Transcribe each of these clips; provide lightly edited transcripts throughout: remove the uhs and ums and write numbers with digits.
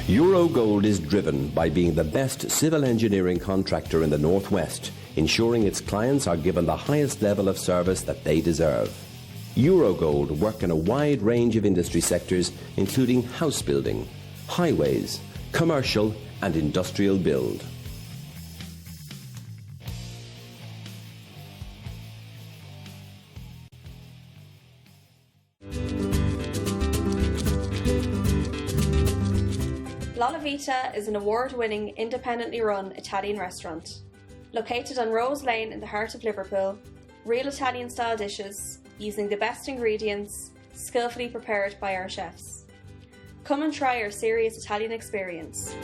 Eurogold is driven by being the best civil engineering contractor in the Northwest, ensuring its clients are given the highest level of service that they deserve. Eurogold work in a wide range of industry sectors, including house building, highways, commercial and industrial build. Vita is an award-winning, independently run Italian restaurant. Located on Rose Lane in the heart of Liverpool, real Italian-style dishes, using the best ingredients, skillfully prepared by our chefs. Come and try our serious Italian experience.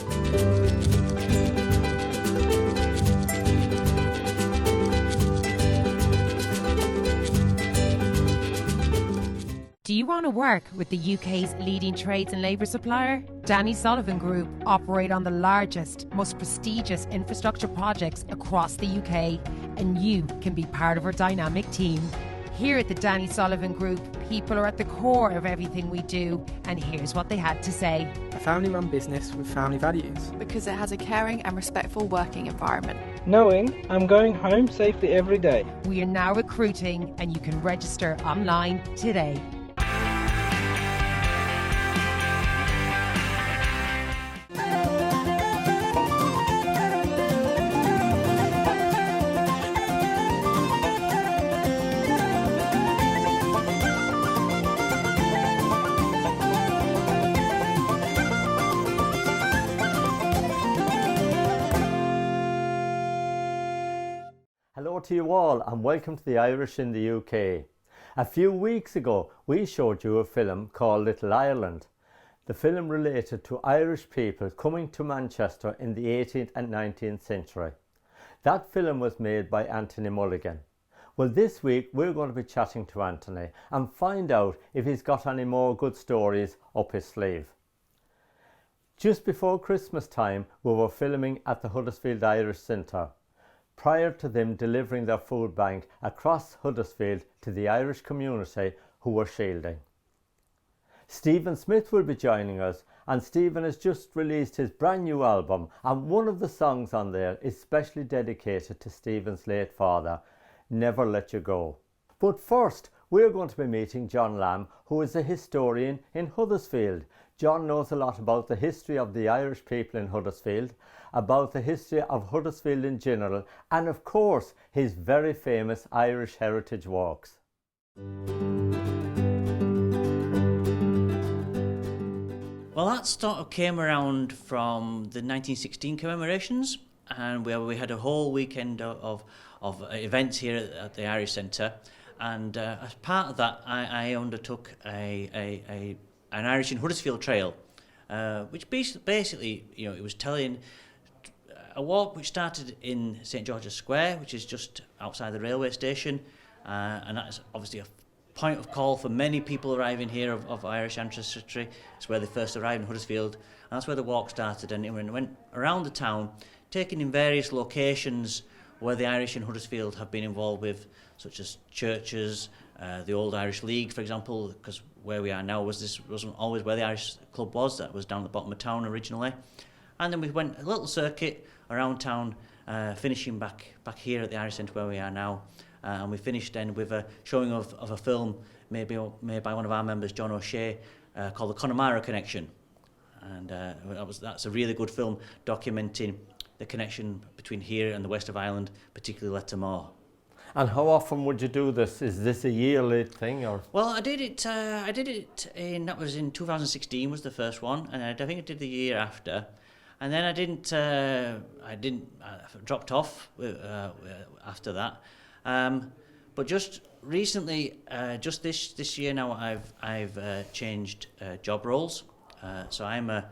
Do you want to work with the UK's leading trades and labour supplier? Danny Sullivan Group operate on the largest, most prestigious infrastructure projects across the UK, and you can be part of our dynamic team. Here at the Danny Sullivan Group, people are at the core of everything we do, and here's what they had to say. A family-run business with family values. Because it has a caring and respectful working environment. Knowing I'm going home safely every day. We are now recruiting, and you can register online today. Hello to you all and welcome to the Irish in the UK. A few weeks ago we showed you a film called Little Ireland. The film related to Irish people coming to Manchester in the 18th and 19th century. That film was made by Anthony Mulligan. Well, this week we're going to be chatting to Anthony and find out if he's got any more good stories up his sleeve. Just before Christmas time we were filming at the Huddersfield Irish Centre, prior to them delivering their food bank across Huddersfield to the Irish community who were shielding. Stephen Smyth will be joining us, and Stephen has just released his brand new album, and one of the songs on there is specially dedicated to Stephen's late father, Never Let You Go. But first we're going to be meeting John Lambe, who is a historian in Huddersfield. John knows a lot about the history of the Irish people in Huddersfield, about the history of Huddersfield in general, and of course his very famous Irish heritage walks. Well, that sort of came around from the 1916 commemorations, and we had a whole weekend of events here at the Irish Centre, and as part of that I undertook an Irish in Huddersfield trail, which basically, you know, it was telling a walk which started in St George's Square, which is just outside the railway station, and that's obviously a point of call for many people arriving here of Irish ancestry. It's where they first arrived in Huddersfield, and that's where the walk started, and it went around the town, taking in various locations where the Irish in Huddersfield have been involved with, such as churches, the Old Irish League, for example, because where we are now wasn't always where the Irish club was. That was down at the bottom of town originally. And then we went a little circuit around town, finishing back here at the Irish Centre where we are now. And we finished then with a showing of a film made by one of our members, John O'Shea, called the Conomira Connection. And that's a really good film documenting the connection between here and the west of Ireland, particularly Lettermore. And how often would you do this? Is this a yearly thing, or? Well, I did it that was in 2016 was the first one, and I think I did the year after, and then I dropped off after that. But just recently, just this year now, I've changed job roles. So I'm a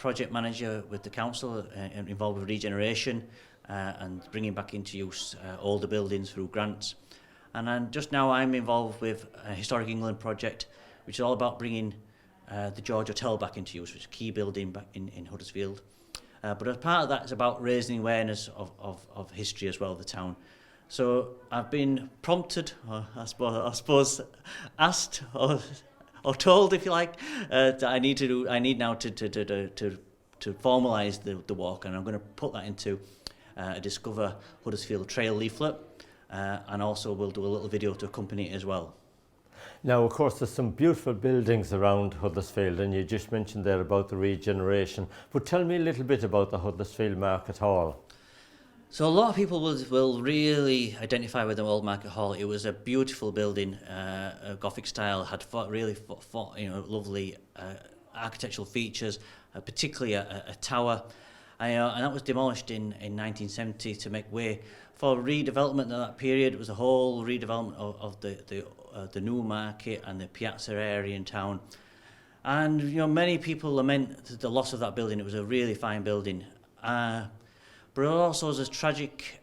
project manager with the council, involved with regeneration and bringing back into use older buildings through grants. And I'm involved with a Historic England project, which is all about bringing the George Hotel back into use, which is a key building back in Huddersfield. But as part of that, it's about raising awareness of history as well of the town. So I've been prompted, or I suppose asked, or told, if you like, that I need now to to formalise the walk, and I'm going to put that into a Discover Huddersfield Trail leaflet, and also we'll do a little video to accompany it as well. Now, of course, there's some beautiful buildings around Huddersfield, and you just mentioned there about the regeneration, but tell me a little bit about the Huddersfield Market Hall. So a lot of people will really identify with the Old Market Hall. It was a beautiful building, a Gothic style, had lovely architectural features, particularly a tower, and that was demolished in 1970 to make way for redevelopment of that period. It was a whole redevelopment of the new market and the piazza area in town, and many people lament the loss of that building. It was a really fine building. But also there's a tragic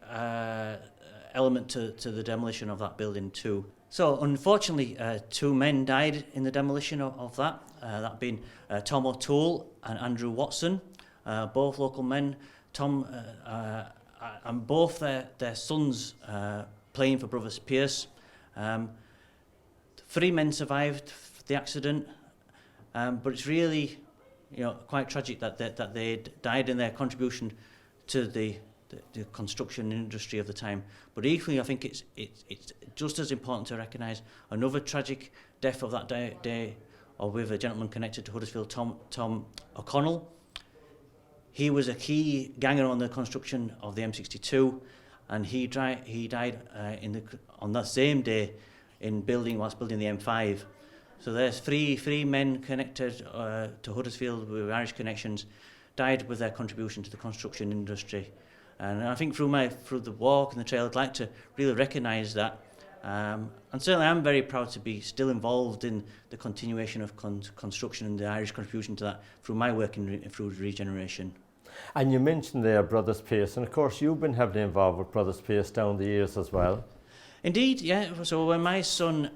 element to the demolition of that building too. So unfortunately, 2 men died in the demolition of that, that being Tom O'Toole and Andrew Watson, both local men. Tom and both their sons playing for Brothers Pearce. 3 men survived the accident, but it's really quite tragic that they died in their contribution to the construction industry of the time. But equally, I think it's just as important to recognise another tragic death of that day with a gentleman connected to Huddersfield, Tom O'Connell. He was a key ganger on the construction of the M62, and he died on that same day whilst building the M5. So there's three men connected to Huddersfield with Irish connections, died with their contribution to the construction industry. And I think through the walk and the trail, I'd like to really recognise that. And certainly I'm very proud to be still involved in the continuation of construction and the Irish contribution to that through my work through regeneration. And you mentioned there Brothers Pearce, and of course you've been heavily involved with Brothers Pearce down the years as well. Indeed, yeah. So when my son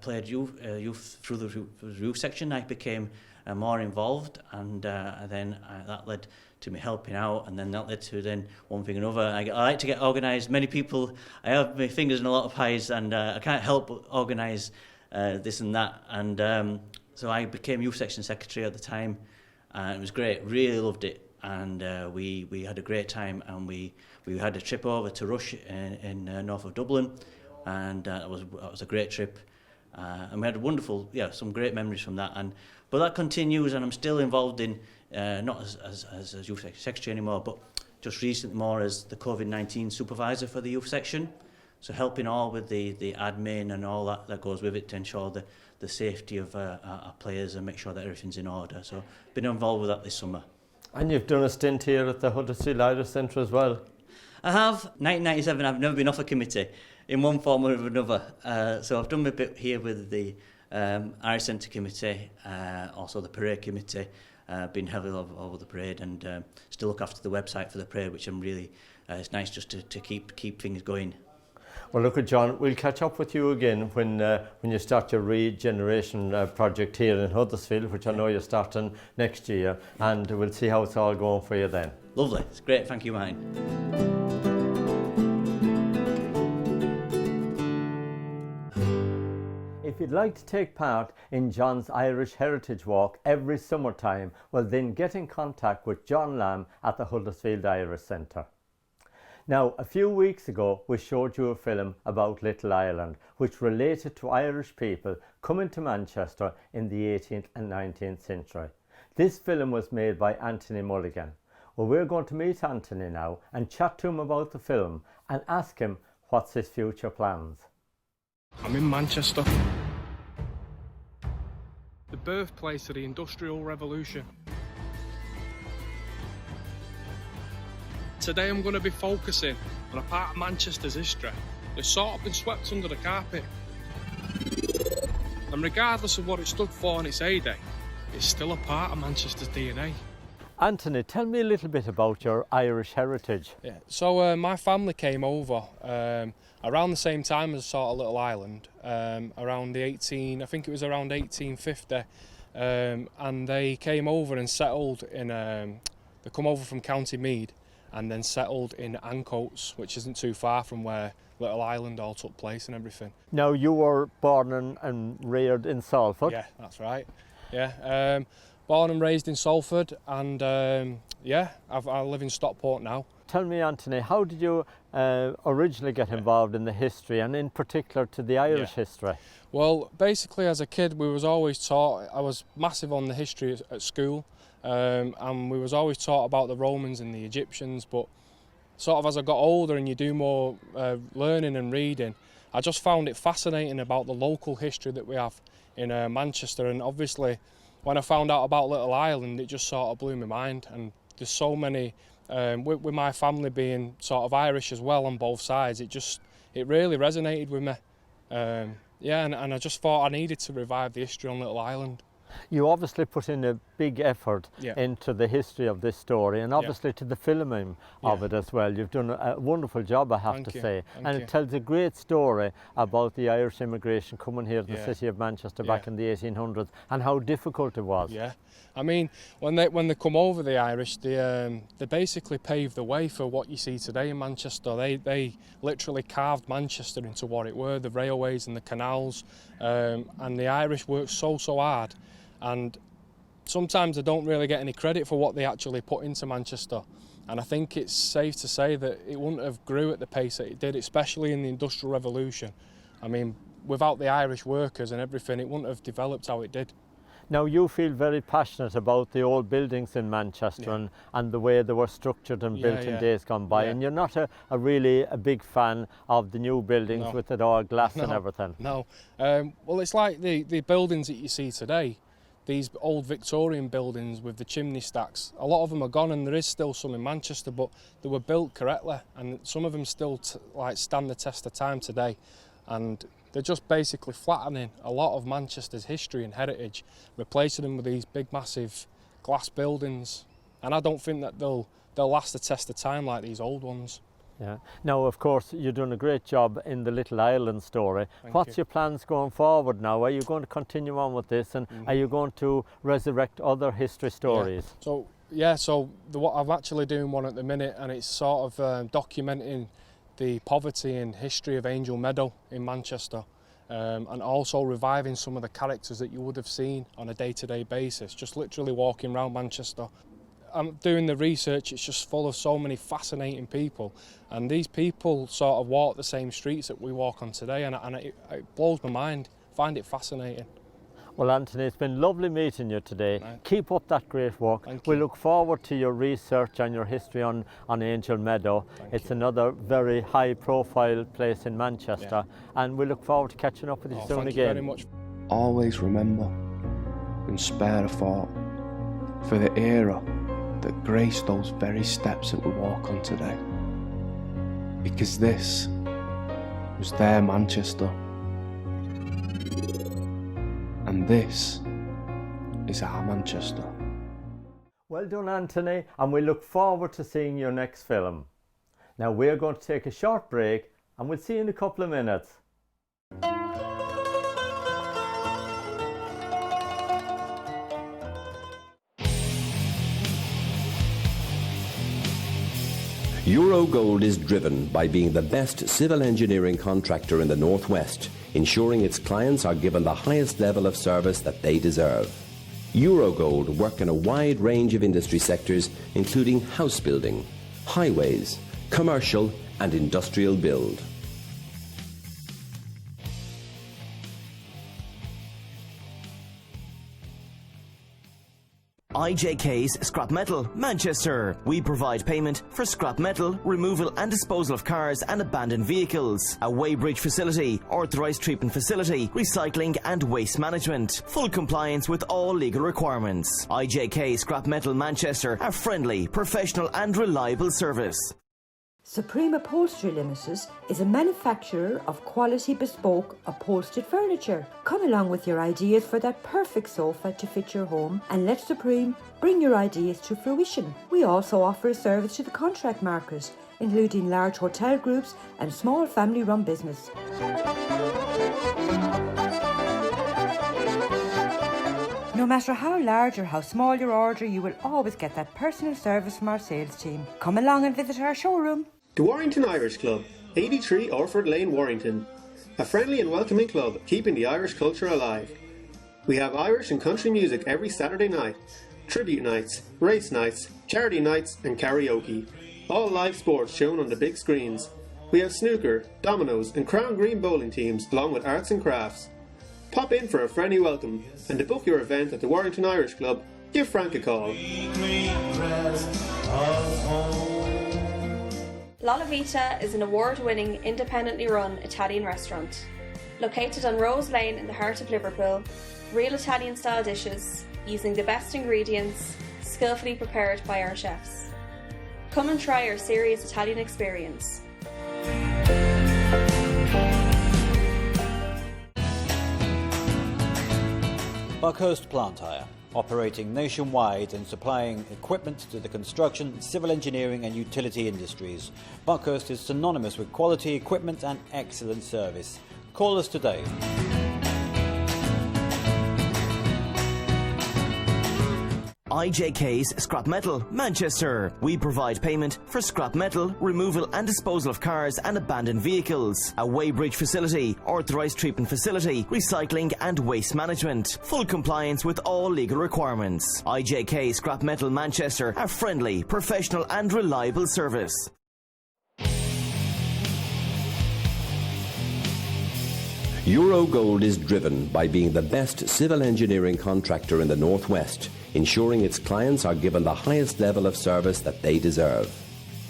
played youth through the youth section, I became more involved, and then that led to me helping out, and then that led to one thing and another. I like to get organised. Many people, I have my fingers in a lot of pies, and I can't help but organise this and that. And so I became youth section secretary at the time, and it was great. Really loved it, and we had a great time, and we had a trip over to Rush in north of Dublin, and that was a great trip. And we had some great memories from that. But that continues, and I'm still involved in, not as youth secretary anymore, but just recently more as the COVID-19 supervisor for the youth section. So helping all with the admin and all that goes with it to ensure the safety of our players and make sure that everything's in order. So been involved with that this summer. And you've done a stint here at the Huddersfield Irish Centre as well? I have. 1997, I've never been off a committee in one form or another. So I've done my bit here with the Irish Centre Committee, also the Parade Committee, been heavily over the parade, and still look after the website for the parade, which I'm really, it's nice just to keep things going. Well, look at John, we'll catch up with you again when you start your regeneration project here in Huddersfield, which I know you're starting next year, and we'll see how it's all going for you then. Lovely, it's great, thank you, mine. If you'd like to take part in John's Irish Heritage Walk every summertime, well then get in contact with John Lambe at the Huddersfield Irish Centre. Now, a few weeks ago we showed you a film about Little Ireland, which related to Irish people coming to Manchester in the 18th and 19th century. This film was made by Anthony Mulligan. Well, we're going to meet Anthony now and chat to him about the film and ask him what's his future plans. I'm in Manchester, the birthplace of the Industrial Revolution. Today I'm going to be focusing on a part of Manchester's history that's sort of been swept under the carpet. And regardless of what it stood for in its heyday, it's still a part of Manchester's DNA. Anthony, tell me a little bit about your Irish heritage. Yeah, so my family came over around the same time as sort of Little Ireland, around the 1850, and they came over and settled in, they come over from County Meath and then settled in Ancoats, which isn't too far from where Little Ireland all took place and everything. Now, you were born and reared in Salford? Yeah, that's right. Yeah. born and raised in Salford, and yeah, I live in Stockport now. Tell me, Anthony, how did you originally get involved in the history, and in particular to the Irish history? Well, basically as a kid we was always taught, I was massive on the history at school, and we was always taught about the Romans and the Egyptians, but sort of as I got older and you do more learning and reading, I just found it fascinating about the local history that we have in Manchester. And obviously when I found out about Little Ireland, it just sort of blew my mind. And there's so many, with my family being sort of Irish as well on both sides, it really resonated with me. Yeah, and I just thought I needed to revive the history on Little Ireland. You obviously put in a big effort into the history of this story, and obviously to the filming of it as well. You've done a wonderful job, I have to say. And it tells a great story about the Irish immigration coming here to the city of Manchester back in the 1800s, and how difficult it was. Yeah, I mean, when they come over, the Irish, they basically paved the way for what you see today in Manchester. They literally carved Manchester into what it were, the railways and the canals, and the Irish worked so hard. And sometimes they don't really get any credit for what they actually put into Manchester. And I think it's safe to say that it wouldn't have grew at the pace that it did, especially in the Industrial Revolution. I mean, without the Irish workers and everything, it wouldn't have developed how it did. Now, you feel very passionate about the old buildings in Manchester and the way they were structured and built in days gone by, and you're not really a big fan of the new buildings with it all glass and everything. No, well, it's like the buildings that you see today. These old Victorian buildings with the chimney stacks, a lot of them are gone, and there is still some in Manchester, but they were built correctly, and some of them still stand the test of time today. And they're just basically flattening a lot of Manchester's history and heritage, replacing them with these big massive glass buildings. And I don't think that they'll last the test of time like these old ones. Yeah. Now, of course, you're doing a great job in the Little Ireland story. What's your plans going forward now? Are you going to continue on with this, and are you going to resurrect other history stories? So what I'm actually doing one at the minute, and it's sort of documenting the poverty and history of Angel Meadow in Manchester, and also reviving some of the characters that you would have seen on a day-to-day basis, just literally walking around Manchester. I'm doing the research, it's just full of so many fascinating people, and these people sort of walk the same streets that we walk on today, and it blows my mind. I find it fascinating. Well, Anthony, it's been lovely meeting you today. Keep up that great work. We look forward to your research and your history on Angel Meadow. It's another very high profile place in Manchester, and we look forward to catching up with you soon again. Thank you very much. Always remember and spare a thought for the era that graced those very steps that we walk on today. Because this was their Manchester. And this is our Manchester. Well done, Anthony, and we look forward to seeing your next film. Now we're going to take a short break, and we'll see you in a couple of minutes. Eurogold is driven by being the best civil engineering contractor in the Northwest, ensuring its clients are given the highest level of service that they deserve. Eurogold work in a wide range of industry sectors, including house building, highways, commercial and industrial build. IJK's Scrap Metal, Manchester. We provide payment for scrap metal, removal and disposal of cars and abandoned vehicles. A weighbridge facility, authorised treatment facility, recycling and waste management. Full compliance with all legal requirements. IJK Scrap Metal, Manchester. A friendly, professional and reliable service. Supreme Upholstery Limited is a manufacturer of quality bespoke upholstered furniture. Come along with your ideas for that perfect sofa to fit your home, and let Supreme bring your ideas to fruition. We also offer a service to the contract market, including large hotel groups and small family-run business. No matter how large or how small your order, you will always get that personal service from our sales team. Come along and visit our showroom. The Warrington Irish Club, 83 Orford Lane, Warrington. A friendly and welcoming club keeping the Irish culture alive. We have Irish and country music every Saturday night, tribute nights, race nights, charity nights and karaoke. All live sports shown on the big screens. We have snooker, dominoes and crown green bowling teams along with arts and crafts. Pop in for a friendly welcome and to book your event at the Warrington Irish Club, give Frank a call. La Vita is an award-winning, independently run Italian restaurant. Located on Rose Lane in the heart of Liverpool, real Italian-style dishes, using the best ingredients, skillfully prepared by our chefs. Come and try our serious Italian experience. Buckhurst Plant Hire, operating nationwide and supplying equipment to the construction, civil engineering and utility industries. Buckhurst is synonymous with quality equipment and excellent service. Call us today. IJK's Scrap Metal, Manchester. We provide payment for scrap metal, removal and disposal of cars and abandoned vehicles. A weighbridge facility, authorised treatment facility, recycling and waste management. Full compliance with all legal requirements. IJK Scrap Metal Manchester, a friendly, professional and reliable service. Eurogold is driven by being the best civil engineering contractor in the Northwest, ensuring its clients are given the highest level of service that they deserve.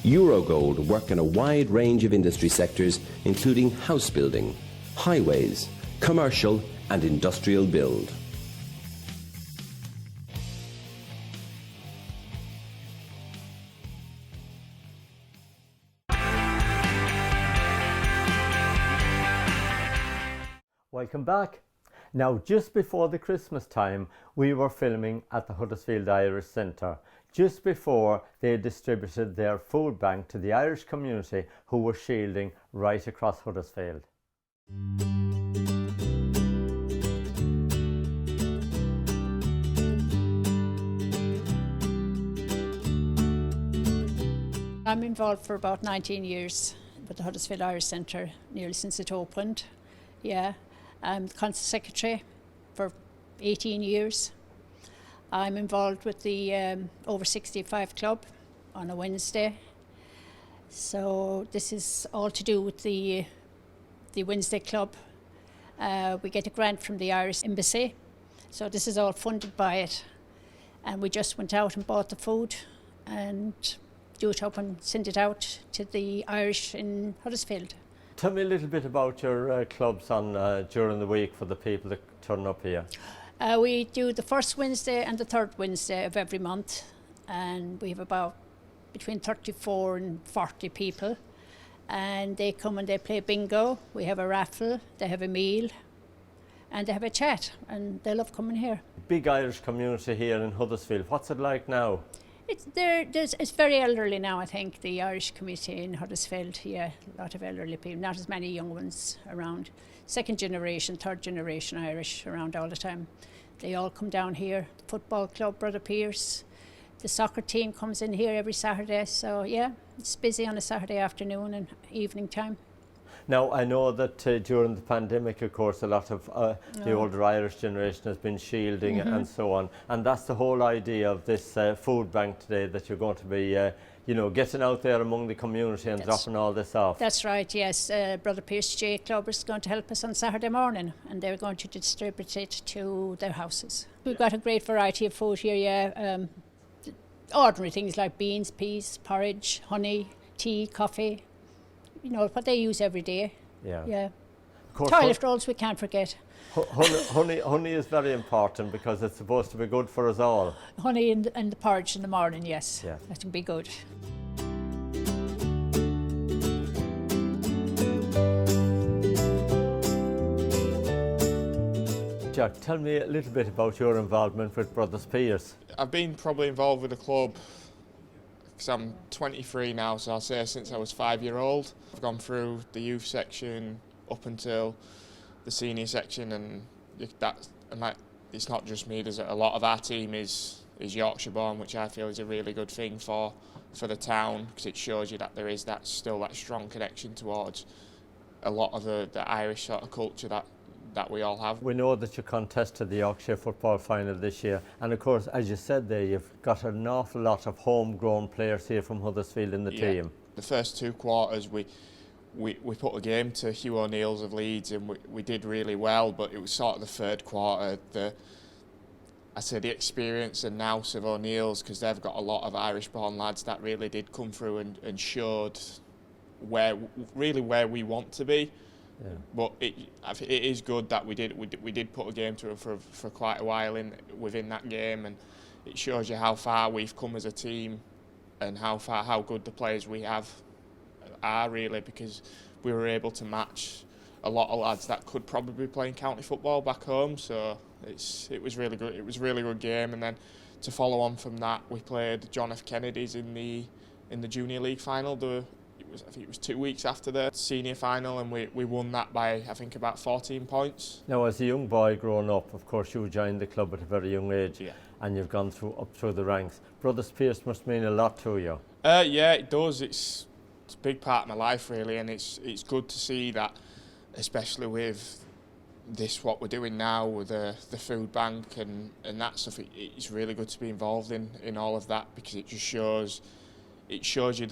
Eurogold work in a wide range of industry sectors, including house building, highways, commercial and industrial build. Welcome back. Now, just before the Christmas time, we were filming at the Huddersfield Irish Centre, just before they distributed their food bank to the Irish community who were shielding right across Huddersfield. I'm involved for about 19 years with the Huddersfield Irish Centre, nearly since it opened. Yeah. I'm the Council Secretary for 18 years. I'm involved with the Over 65 Club on a Wednesday. So this is all to do with the Wednesday Club. We get a grant from the Irish Embassy. So this is all funded by it. And we just went out and bought the food and do it up and send it out to the Irish in Huddersfield. Tell me a little bit about your clubs on during the week for the people that turn up here. We do the first Wednesday and the third Wednesday of every month, and we have about between 34 and 40 people, and they come and they play bingo. We have a raffle, they have a meal, and they have a chat, and they love coming here. Big Irish community here in Huddersfield. What's it like now? It's very elderly now, I think, the Irish community in Huddersfield. Yeah, a lot of elderly people, not as many young ones around. Second generation, third generation Irish around all the time. They all come down here. The football club, Brother Pierce. The soccer team comes in here every Saturday. So yeah, it's busy on a Saturday afternoon and evening time. Now, I know that during the pandemic, of course, a lot of the older Irish generation has been shielding and so on. And that's the whole idea of this food bank today, that you're going to be, getting out there among the community and dropping all this off. That's right, yes. Brother Pierce J Club is going to help us on Saturday morning, and they're going to distribute it to their houses. We've got a great variety of food here, yeah. Ordinary things like beans, peas, porridge, honey, tea, coffee. You know, what they use every day. Yeah. Yeah. Toilet rolls we can't forget. Honey is very important because it's supposed to be good for us all. Honey and the porridge in the morning, yes. Yeah. That can be good. Jack, tell me a little bit about your involvement with Brothers Pierce. I've been probably involved with the club because I'm 23 now, so I'll say since I was 5-year-old. I've gone through the youth section up until the senior section, and it's not just me. There's a lot of our team is Yorkshire born, which I feel is a really good thing for the town, because it shows you that there is still that strong connection towards a lot of the Irish sort of culture that that we all have. We know that you contested the Yorkshire football final this year, and of course, as you said there, you've got an awful lot of homegrown players here from Huddersfield in the team. The first 2 quarters we put a game to Hugh O'Neill's of Leeds, and we did really well, but it was sort of the third quarter, the experience and nous of O'Neill's, because they've got a lot of Irish-born lads that really did come through and showed where we want to be. Yeah. But it is good that we did put a game to them for quite a while within that game, and it shows you how far we've come as a team and how good the players we have are, really, because we were able to match a lot of lads that could probably be playing county football back home. So it was really good. It was a really good game, and then to follow on from that, we played John F. Kennedy's in the Junior League final. I think it was 2 weeks after the senior final, and we won that by, I think, about 14 points. Now, as a young boy growing up, of course, you joined the club at a very young age, and you've gone up through the ranks. Brothers Pearce must mean a lot to you. Yeah, it does. It's a big part of my life, really, and it's good to see that, especially with what we're doing now with the food bank and that stuff. It's really good to be involved in all of that, because it just shows you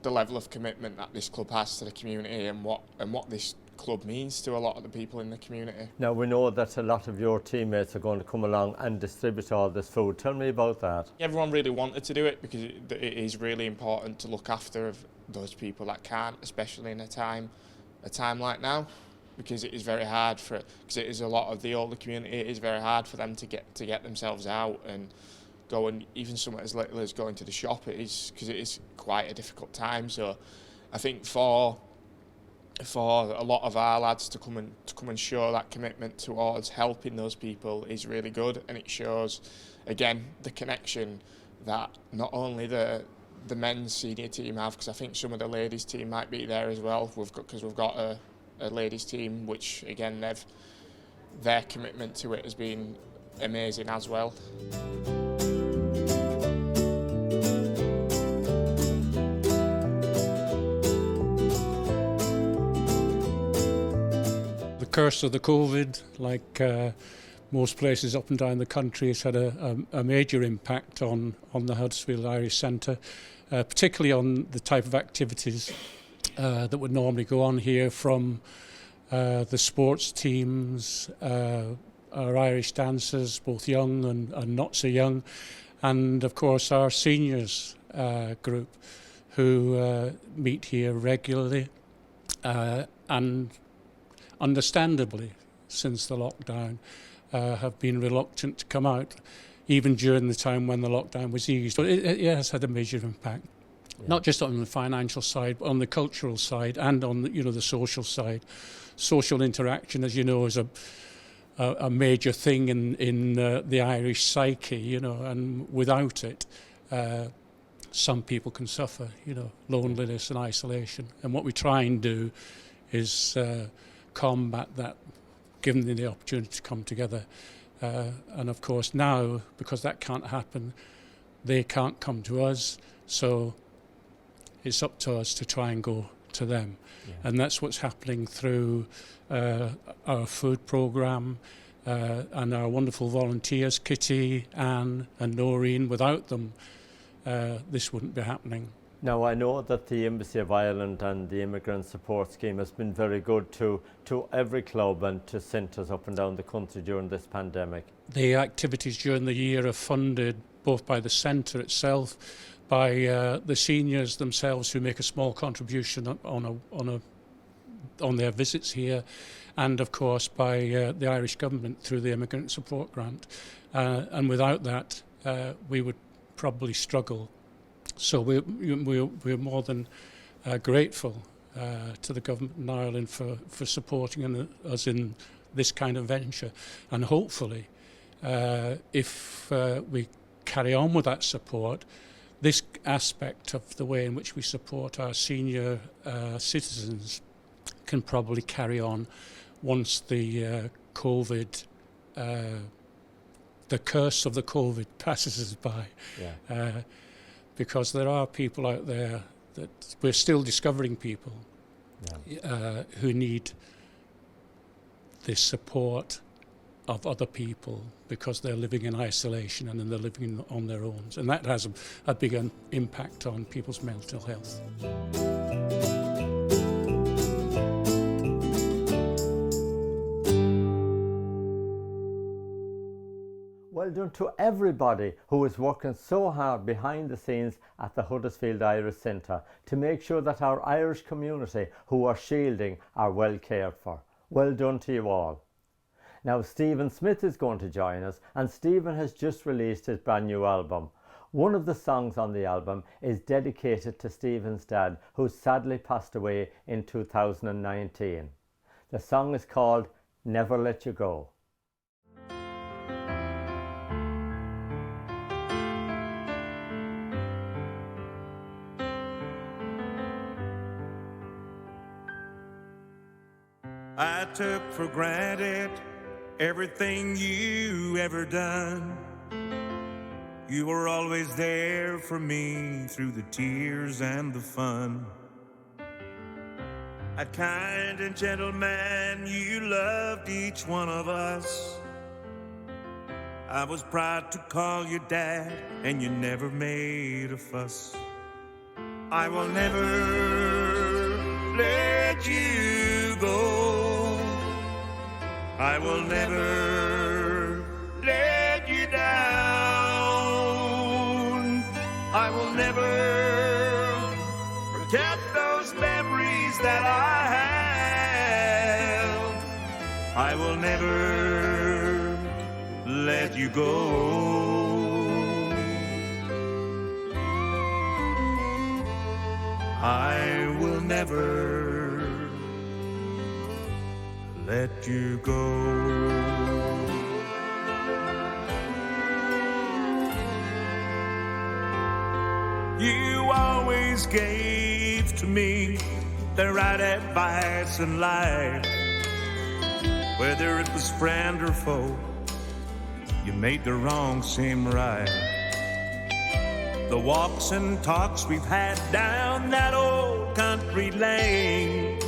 the level of commitment that this club has to the community and what this club means to a lot of the people in the community. Now, we know that a lot of your teammates are going to come along and distribute all this food. Tell me about that. Everyone really wanted to do it, because it is really important to look after those people that can't, especially in a time like now, because it is very hard because it is a lot of the older community. It is very hard for them to get themselves out and go, and even something as little as going to the shop, it is, because it is quite a difficult time. So I think for a lot of our lads to come and show that commitment towards helping those people is really good, and it shows again the connection that not only the men's senior team have, because I think some of the ladies team might be there as well. We've got a ladies team, which again their commitment to it has been amazing as well. Curse of the COVID, like most places up and down the country, has had a major impact on the Huddersfield Irish Centre, particularly on the type of activities that would normally go on here, from the sports teams, our Irish dancers, both young and not so young, and of course our seniors group, who meet here regularly, and understandably, since the lockdown, have been reluctant to come out, even during the time when the lockdown was eased. But it has had a major impact, not just on the financial side, but on the cultural side and on the social side. Social interaction, as you know, is a major thing in the Irish psyche, and without it, some people can suffer, loneliness and isolation. And what we try and do is combat that, giving them the opportunity to come together. And of course now, because that can't happen, they can't come to us, so it's up to us to try and go to them. And that's what's happening through our food programme and our wonderful volunteers, Kitty, Anne and Noreen. Without them, this wouldn't be happening. Now, I know that the Embassy of Ireland and the Immigrant Support Scheme has been very good to every club and to centres up and down the country during this pandemic. The activities during the year are funded both by the centre itself, by the seniors themselves, who make a small contribution on their visits here, and of course by the Irish government through the Immigrant Support Grant. And without that, we would probably struggle. So we're more than grateful to the government in Ireland for supporting us in this kind of venture. And hopefully, if we carry on with that support, this aspect of the way in which we support our senior citizens can probably carry on once the COVID, the curse of the COVID passes us by. Yeah. Because there are people out there that we're still discovering people who need this support of other people because they're living in isolation and then they're living on their own. And that has a big impact on people's mental health. Well done to everybody who is working so hard behind the scenes at the Huddersfield Irish Centre to make sure that our Irish community who are shielding are well cared for. Well done to you all. Now Stephen Smyth is going to join us, and Stephen has just released his brand new album. One of the songs on the album is dedicated to Stephen's dad, who sadly passed away in 2019. The song is called Never Let You Go. I took for granted everything you ever done. You were always there for me through the tears and the fun. A kind and gentle man, you loved each one of us. I was proud to call you Dad, and you never made a fuss. I will never let you go. I will never let you down. I will never forget those memories that I have. I will never let you go. I will never let you go. You always gave to me the right advice in life. Whether it was friend or foe, you made the wrong seem right. The walks and talks we've had down that old country lane,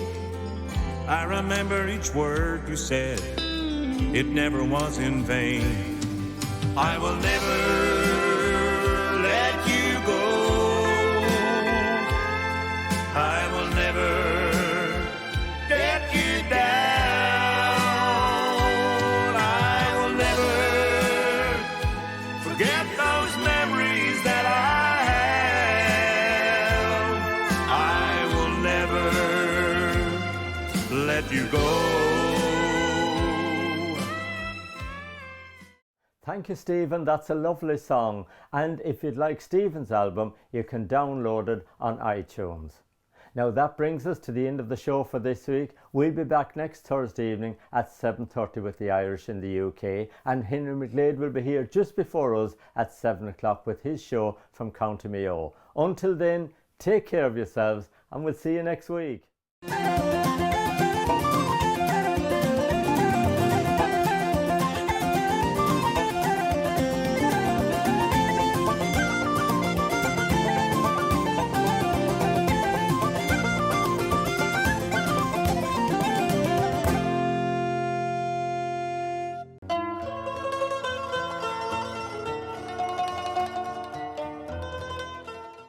I remember each word you said, it never was in vain. I will never let you go. I will never let you down. I will never forget those memories that I have. I will never let you go. Thank you, Stephen. That's a lovely song. And if you'd like Stephen's album, you can download it on iTunes. Now that brings us to the end of the show for this week. We'll be back next Thursday evening at 7:30 with the Irish in the UK, and Henry McGlade will be here just before us at 7 o'clock with his show from County Mayo. Until then, take care of yourselves, and we'll see you next week.